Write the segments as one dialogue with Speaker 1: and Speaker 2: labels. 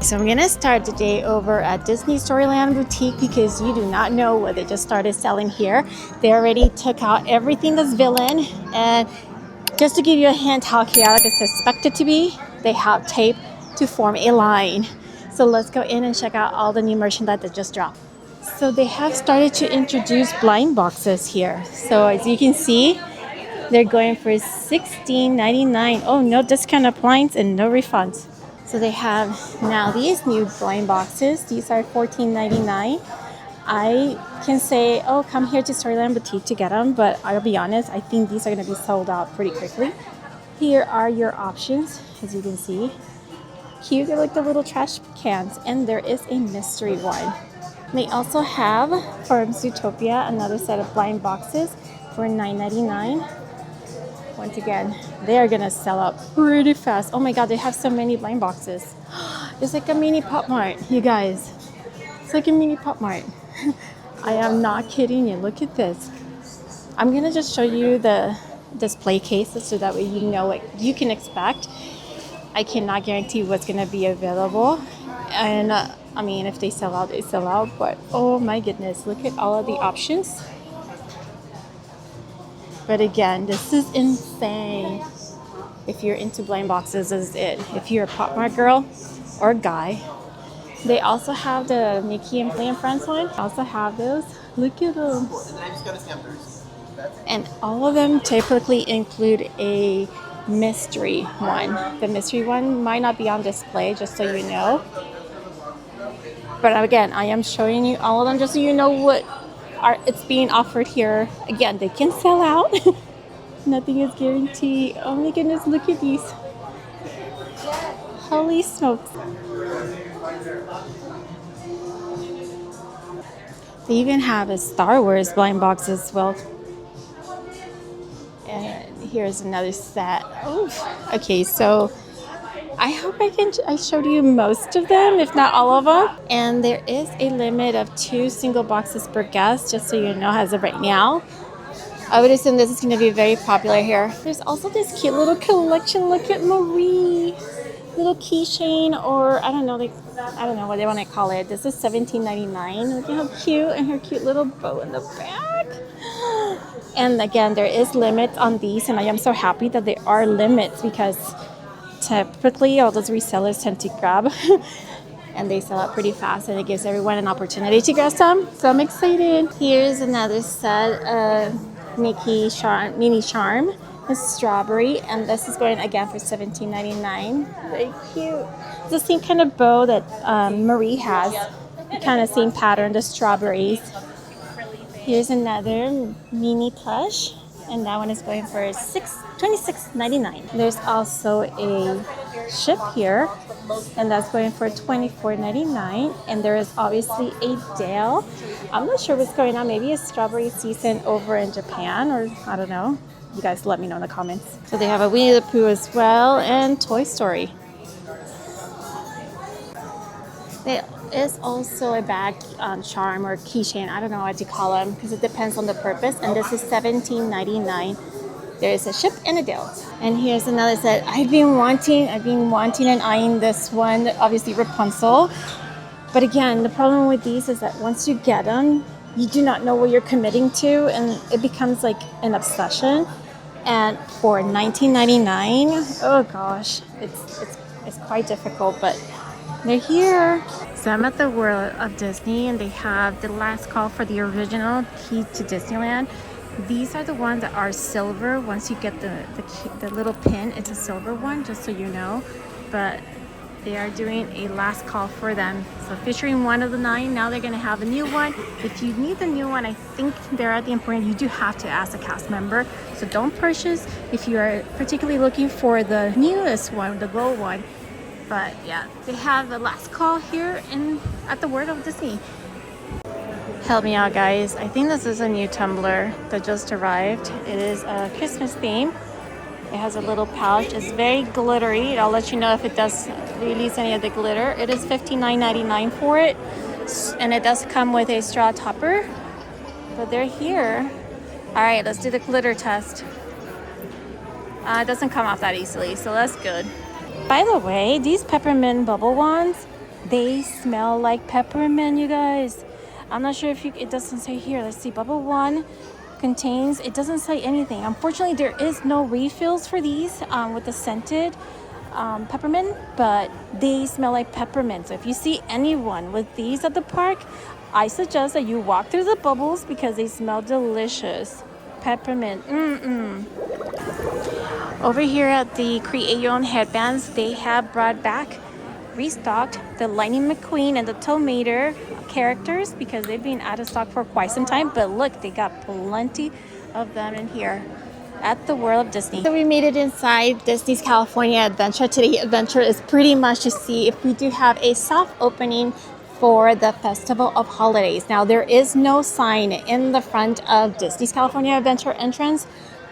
Speaker 1: So I'm gonna start the day over at Disney Storyland Boutique because you do not know what they just started selling here. They already took out everything that's villain, and just to give you a hint how chaotic it's expected to be, they have tape to form a line. So let's go in and check out all the new merchandise that just dropped. So they have started to introduce blind boxes here. So as you can see, they're going for $16.99. Oh, no discount appliance and no refunds. So they have now these new blind boxes. These are $14.99. I can say, oh, come here to Storyland Boutique to get them, but I'll be honest, I think these are going to be sold out pretty quickly. Here are your options, as you can see. Cute, they're like the little trash cans, and there is a mystery one. They also have, from Zootopia, another set of blind boxes for $9.99. Once again, they are gonna sell out pretty fast. Oh my god, they have so many blind boxes. It's like a mini Pop Mart, you guys. It's like a mini Pop Mart. I am not kidding you. Look at this. I'm gonna just show you the display cases so that way you know what you can expect. I cannot guarantee what's gonna be available. And I mean, if they sell out, they sell out. But oh my goodness, look at all of the options. But again, this is insane. If you're into blind boxes, this is it. If you're a Pop Mart girl or guy. They also have the Mickey and Play and Friends one. Also have those. Look at them. And all of them typically include a mystery one. The mystery one might not be on display, just so you know. But again, I am showing you all of them just so you know what it's being offered here. Again, they can sell out. Nothing is guaranteed. Oh my goodness, look at these. Holy smokes. They even have a Star Wars blind box as well. And here's another set. Oof. Okay, so I hope I showed you most of them, if not all of them. And there is a limit of 2 single boxes per guest, just so you know, as of right now. I would assume this is going to be very popular here. There's also this cute little collection. Look at Marie. Little keychain, or I don't know what they want to call it. This is $17.99. Look at how cute, and her cute little bow in the back. And again, there is limits on these, and I am so happy that there are limits because typically all those resellers tend to grab and they sell out pretty fast, and it gives everyone an opportunity to get some. So I'm excited. Here's another set of Mickey Mini Charm. It's strawberry, and this is going again for $17.99. Very cute. It's the same kind of bow that Marie has. Kind of same pattern, the strawberries. Here's another mini plush, and that one is going for $26.99. There's also a ship here, and that's going for $24.99. And there is obviously a Dale. I'm not sure what's going on. Maybe a strawberry season over in Japan, or I don't know. You guys let me know in the comments. So they have a Winnie the Pooh as well, and Toy Story. There is also a bag charm or keychain. I don't know what to call them because it depends on the purpose. And this is $17.99. There is a ship and a Dale. And here's another set. I've been wanting and eyeing this one. Obviously Rapunzel. But again, the problem with these is that once you get them, you do not know what you're committing to, and it becomes like an obsession. And for $19.99, oh gosh, it's quite difficult, but they're here. So I'm at the World of Disney, and they have the last call for the original Key to Disneyland. These are the ones that are silver. Once you get the little pin, it's a silver one, just so you know. But they are doing a last call for them. So featuring one of the 9, now they're going to have a new one. If you need the new one, I think they're at the important. You do have to ask a cast member. So don't purchase if you are particularly looking for the newest one, the gold one. But yeah, they have the last call here at the World of Disney. Help me out, guys. I think this is a new tumbler that just arrived. It is a Christmas theme. It has a little pouch. It's very glittery. I'll let you know if it does release any of the glitter. It is $59.99 for it. And it does come with a straw topper. But they're here. All right, let's do the glitter test. It doesn't come off that easily, so that's good. By the way, these peppermint bubble wands, They smell like peppermint, you guys. I'm not sure if it doesn't say here. Let's see. Bubble one contains, it doesn't say anything. Unfortunately, there is no refills for these with the scented peppermint, but they smell like peppermint. So if you see anyone with these at the park, I suggest that you walk through the bubbles because they smell delicious. Peppermint. Over here at the Create Your Own Headbands, they have brought back, restocked the Lightning McQueen and the Tomato characters because they've been out of stock for quite some time. But look, they got plenty of them in here at the World of Disney. So we made it inside Disney's California Adventure. Today's adventure is pretty much to see if we do have a soft opening for the Festival of Holidays. Now there is no sign in the front of Disney's California Adventure entrance,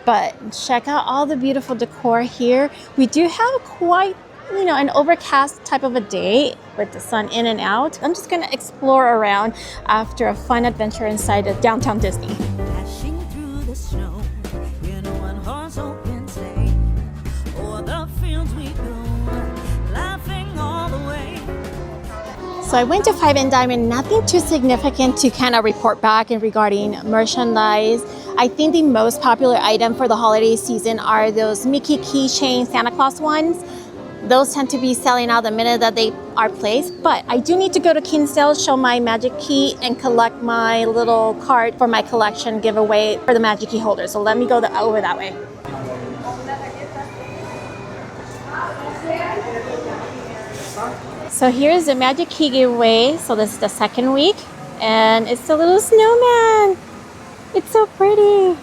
Speaker 1: but check out all the beautiful decor here. We do have quite, an overcast type of a day with the sun in and out. I'm just gonna explore around after a fun adventure inside of downtown Disney.
Speaker 2: Dashing through the snow in a one-horse open sleigh, o'er the fields we go, laughing all the way.
Speaker 1: So I went to Five and Diamond, nothing too significant to kind of report back in regarding merchandise. I think the most popular item for the holiday season are those Mickey keychain Santa Claus ones. Those tend to be selling out the minute that they are placed, but I do need to go to Kinsdale, show my magic key, and collect my little card for my collection giveaway for the magic key holder. So let me go over that way. So here's the magic key giveaway. So this is the second week, and it's a little snowman. It's so pretty.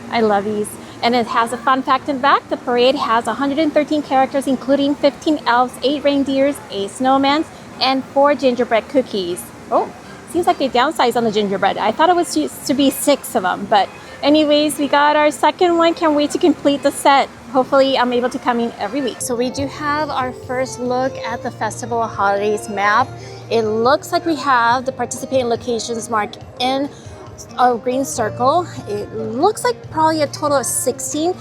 Speaker 1: I love these. And it has a fun fact in back. The parade has 113 characters, including 15 elves, 8 reindeers, 8 snowmen, and 4 gingerbread cookies. Oh, seems like they downsized on the gingerbread. I thought it was used to be 6 of them. But anyways, we got our second one. Can't wait to complete the set. Hopefully I'm able to come in every week. So we do have our first look at the Festival of Holidays map. It looks like we have the participating locations marked in a green circle. It looks like probably a total of 16.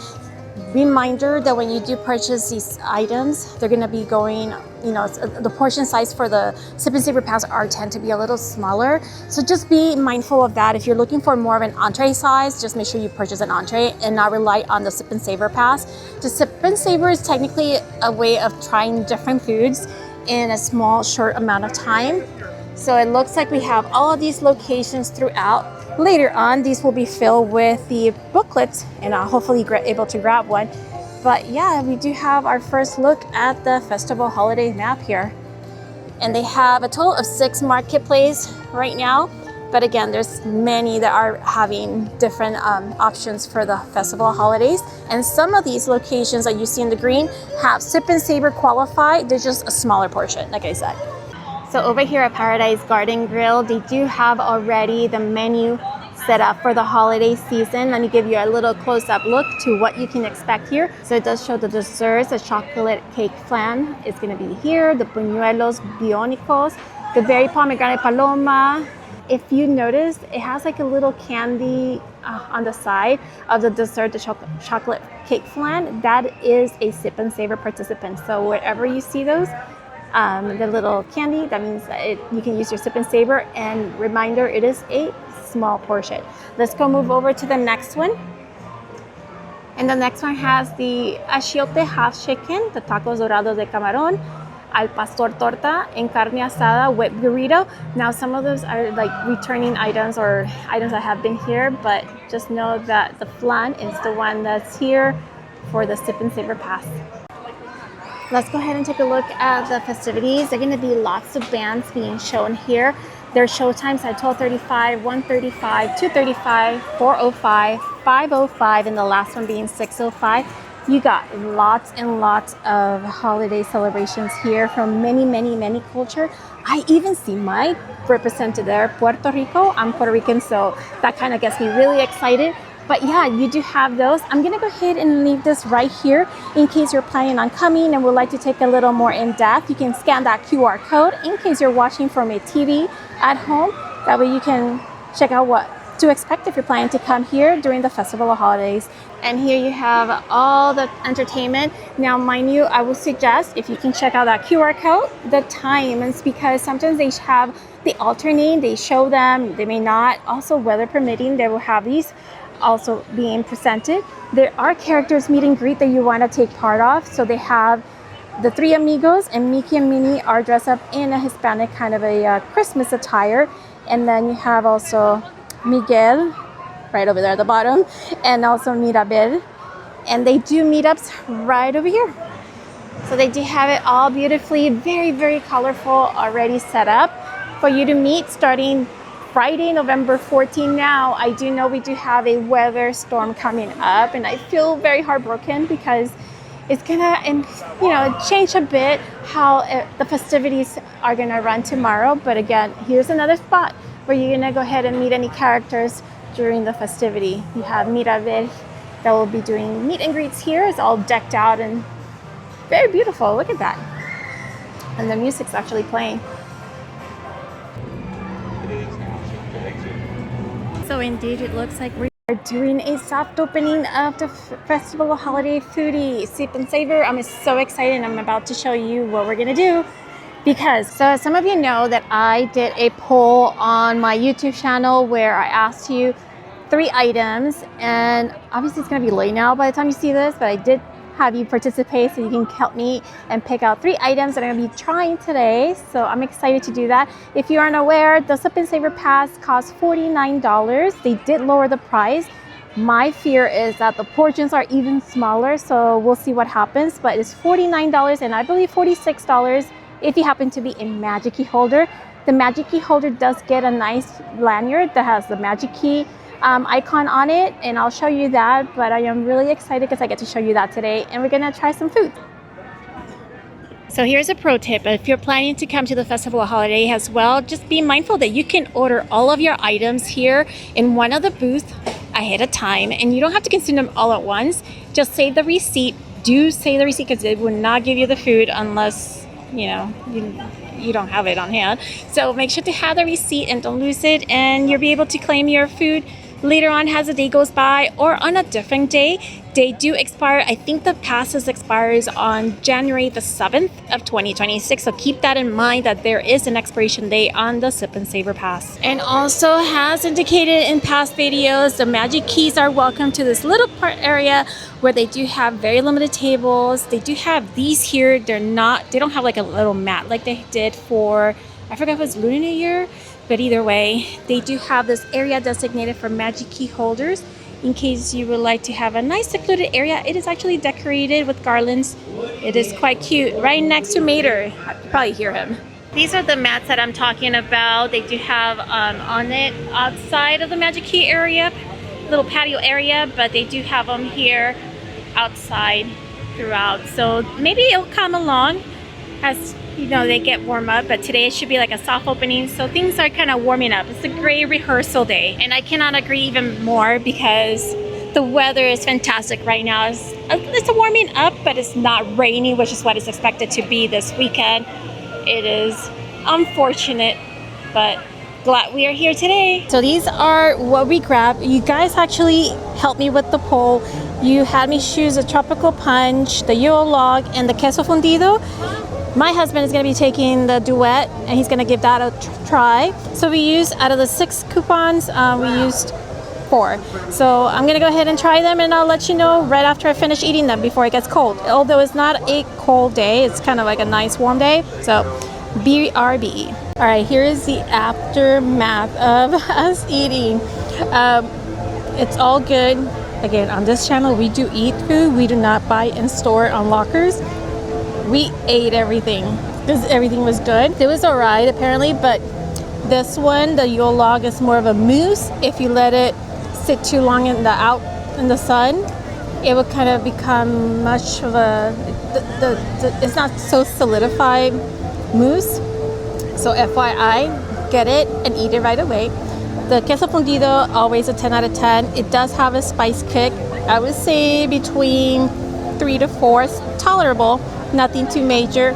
Speaker 1: Reminder that when you do purchase these items, they're going to be going, the portion size for the Sip Savor Pass tend to be a little smaller. So just be mindful of that. If you're looking for more of an entree size, just make sure you purchase an entree and not rely on the Sip Savor Pass. The Sip Savor is technically a way of trying different foods in a small, short amount of time. So it looks like we have all of these locations throughout. Later on, these will be filled with the booklets, and I'll hopefully able to grab one. But yeah, we do have our first look at the Festival Holiday map here. And they have a total of 6 marketplaces right now. But again, there's many that are having different options for the Festival Holidays. And some of these locations that you see in the green have Sip and Savor qualified. They're just a smaller portion, like I said. So over here at Paradise Garden Grill, they do have already the menu set up for the holiday season. Let me give you a little close-up look to what you can expect here. So it does show the desserts. The chocolate cake flan is going to be here. The buñuelos bionicos, the berry pomegranate paloma. If you notice, it has like a little candy on the side of the dessert, the chocolate cake flan. That is a Sip and Savor participant. So wherever you see those, the little candy, that means that you can use your Sip and Savor. And reminder, it is a small portion. Let's go move over to the next one. And the next one has the achiote half chicken, the tacos dorados de camarón, al pastor torta, and carne asada wet burrito. Now some of those are like returning items or items that have been here, but just know that the flan is the one that's here for the Sip and Savor Pass. Let's go ahead and take a look at the festivities. There are going to be lots of bands being shown here. Their show times at 12:35, 1:35, 2:35, 4:05, 5:05, and the last one being 6:05. You got lots and lots of holiday celebrations here from many culture. I even see my represented there, Puerto Rico. I'm Puerto Rican, so that kind of gets me really excited. But yeah, you do have those. I'm gonna go ahead and leave this right here in case you're planning on coming and would like to take a little more in depth. You can scan that QR code in case you're watching from a TV at home. That way you can check out what to expect if you're planning to come here during the Festival of Holidays. And here you have all the entertainment. Now, mind you, I would suggest if you can check out that QR code, the times, because sometimes they have the alternate, they show them, they may not. Also, weather permitting, they will have these also being presented. There are characters meet and greet that you want to take part of. So they have the three amigos, and Mickey and Minnie are dressed up in a Hispanic kind of a Christmas attire. And then you have also Miguel right over there at the bottom, and also Mirabel. And they do meetups right over here. So they do have it all beautifully, very, very colorful, already set up for you to meet starting Friday, November 14. Now, I do know we do have a weather storm coming up, and I feel very heartbroken because it's gonna, change a bit how the festivities are gonna run tomorrow. But again, here's another spot where you're gonna go ahead and meet any characters during the festivity. You have Mirabel that will be doing meet and greets here. It's all decked out and very beautiful. Look at that. And the music's actually playing. So indeed, it looks like we are doing a soft opening of the Festival of Holiday Foodie, Sip and Savor. I'm so excited. I'm about to show you what we're gonna do. Because, so some of you know that I did a poll on my YouTube channel where I asked you 3 items, and obviously it's going to be late now by the time you see this, but I did have you participate so you can help me and pick out 3 items that I'm going to be trying today. So I'm excited to do that. If you aren't aware, the Sip Savor Pass costs $49. They did lower the price. My fear is that the portions are even smaller, so we'll see what happens, but it's $49 and I believe $46 if you happen to be a Magic Key holder. The Magic Key holder does get a nice lanyard that has the Magic Key icon on it, and I'll show you that, but I am really excited because I get to show you that today, and we're gonna try some food. So here's a pro tip. If you're planning to come to the Festival of Holiday as well, just be mindful that you can order all of your items here in one of the booths ahead of time, and you don't have to consume them all at once. Just save the receipt. Do save the receipt because it will not give you the food unless you don't have it on hand. So make sure to have the receipt and don't lose it, and you'll be able to claim your food later on as the day goes by or on a different day. They do expire. I think the passes expires on January the 7th of 2026. So keep that in mind that there is an expiration date on the Sip and Savor Pass. And also, as indicated in past videos, the Magic Keys are welcome to this little part area where they do have very limited tables. They do have these here. They don't have like a little mat like they did for, I forgot if it was Lunar New Year, but either way, they do have this area designated for Magic Key holders in case you would like to have a nice secluded area. It is actually decorated with garlands. It is quite cute. Right next to Mater. I can probably hear him. These are the mats that I'm talking about. They do have on it outside of the Magic Key area, little patio area, but they do have them here outside throughout. So maybe it'll come along as they get warm up, but today it should be like a soft opening, so things are kind of warming up. It's a great rehearsal day, and I cannot agree even more because the weather is fantastic right now. It's a warming up, but it's not rainy, which is what is expected to be this weekend. It is unfortunate, but glad we are here today. So these are what we grabbed. You guys actually helped me with the poll. You had me choose a tropical punch, the Yule log, and the queso fundido. My husband is going to be taking the duet, and he's going to give that a try. So we used, out of the 6 coupons, we used 4. So I'm going to go ahead and try them, and I'll let you know right after I finish eating them before it gets cold. Although it's not a cold day, it's kind of like a nice warm day. So BRB. All right, here is the aftermath of us eating. It's all good. Again, on this channel, we do eat food. We do not buy and store on lockers. We ate everything because everything was good. It was all right apparently, but this one, the Yule log, is more of a mousse. If you let it sit too long out in the sun, it will kind of become much of a, it's not so solidified mousse. So FYI, get it and eat it right away. The queso fundido, always a 10 out of 10. It does have a spice kick. I would say between 3 to 4. It's tolerable. Nothing too major.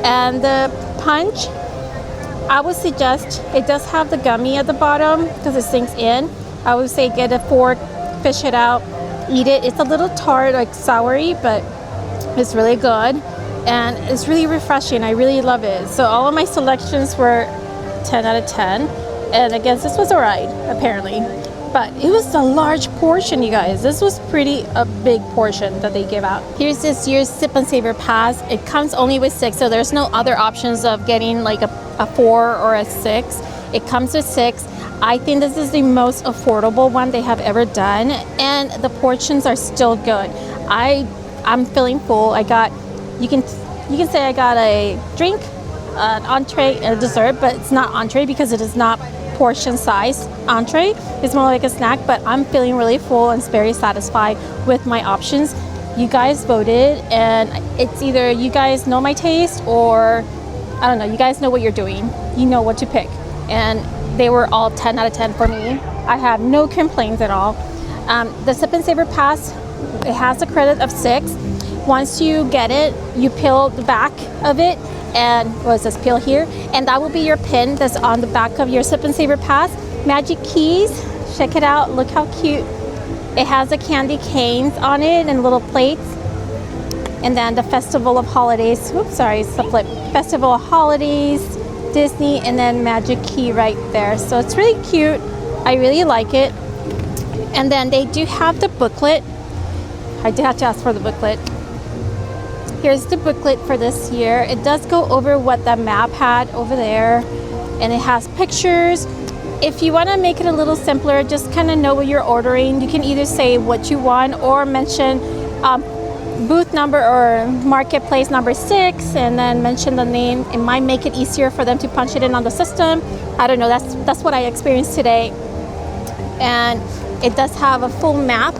Speaker 1: And the punch, I would suggest, it does have the gummy at the bottom because it sinks in. I would say get a fork, fish it out, eat it. It's a little tart, like soury, but it's really good. And it's really refreshing. I really love it. So all of my selections were 10 out of 10. And I guess this was alright, apparently. But it was a large portion, you guys. This was pretty a big portion that they give out. Here's this year's Sip Savor Pass. It comes only with 6, so there's no other options of getting like a 4 or a 6. It comes with 6. I think this is the most affordable one they have ever done, and the portions are still good. I'm feeling full. I got, you can say I got a drink, an entree, and a dessert, but it's not entree because it is not portion size entree. It's more like a snack, but I'm feeling really full and very satisfied with my options. You guys voted, and it's either you guys know my taste or I don't know, you guys know what you're doing. You know what to pick. And they were all 10 out of 10 for me. I have no complaints at all. The Sip and Savor Pass, it has a credit of 6. Once you get it, you peel the back of it, and what is this, peel here, and that will be your pin that's on the back of your Sip and Savor Pass. Magic keys, check it out, look how cute. It has the candy canes on it and little plates. And then the Festival of Holidays, oops, sorry, it's the flip. Festival of Holidays, Disney, and then magic key right there. So it's really cute. I really like it. And then they do have the booklet. I did have to ask for the booklet. Here's the booklet for this year. It does go over what the map had over there, and it has pictures. If you want to make it a little simpler, just kind of know what you're ordering, you can either say what you want or mention booth number or marketplace number 6, and then mention the name. It might make it easier for them to punch it in on the system. I don't know, that's what I experienced today. And it does have a full map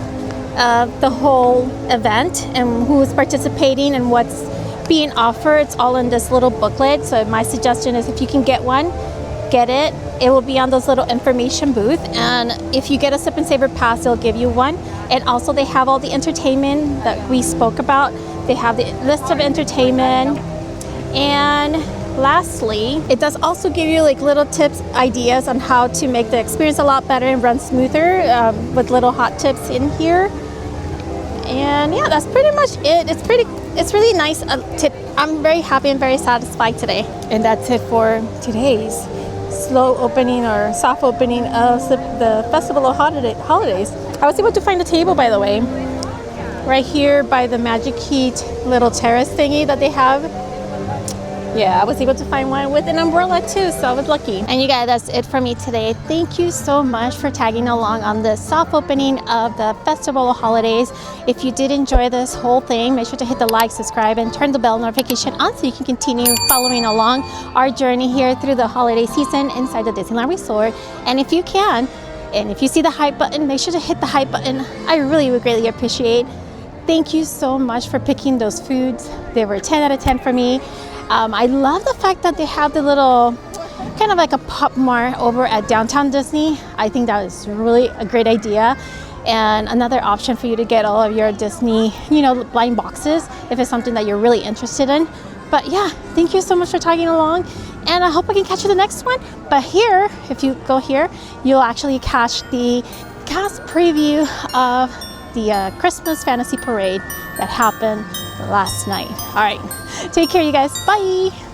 Speaker 1: of the whole event and who's participating and what's being offered. It's all in this little booklet. So my suggestion is if you can get one, get it. It will be on those little information booth, and if you get a Sip and Savor Pass, they'll give you one. And also they have all the entertainment that we spoke about. They have the list of entertainment. And lastly, it does also give you like little tips, ideas on how to make the experience a lot better and run smoother, with little hot tips in here. And yeah, that's pretty much it. It's really nice tip. I'm very happy and very satisfied today. And that's it for today's slow opening or soft opening of the Festival of Holidays. I was able to find a table, by the way, right here by the Magic Heat little terrace thingy that they have. Yeah, I was able to find one with an umbrella too, so I was lucky. And you guys, that's it for me today. Thank you so much for tagging along on the soft opening of the Festival of Holidays. If you did enjoy this whole thing, make sure to hit the like, subscribe, and turn the bell notification on so you can continue following along our journey here through the holiday season inside the Disneyland Resort. And if you can, and if you see the hype button, make sure to hit the hype button. I really would greatly appreciate. Thank you so much for picking those foods. They were 10 out of 10 for me. I love the fact that they have the little, kind of like a pop mart over at downtown Disney. I think that is really a great idea. And another option for you to get all of your Disney, blind boxes if it's something that you're really interested in. But yeah, thank you so much for tagging along. And I hope I can catch you the next one. But here, if you go here, you'll actually catch the cast preview of the Christmas Fantasy Parade that happened last night. All right, take care, you guys. Bye.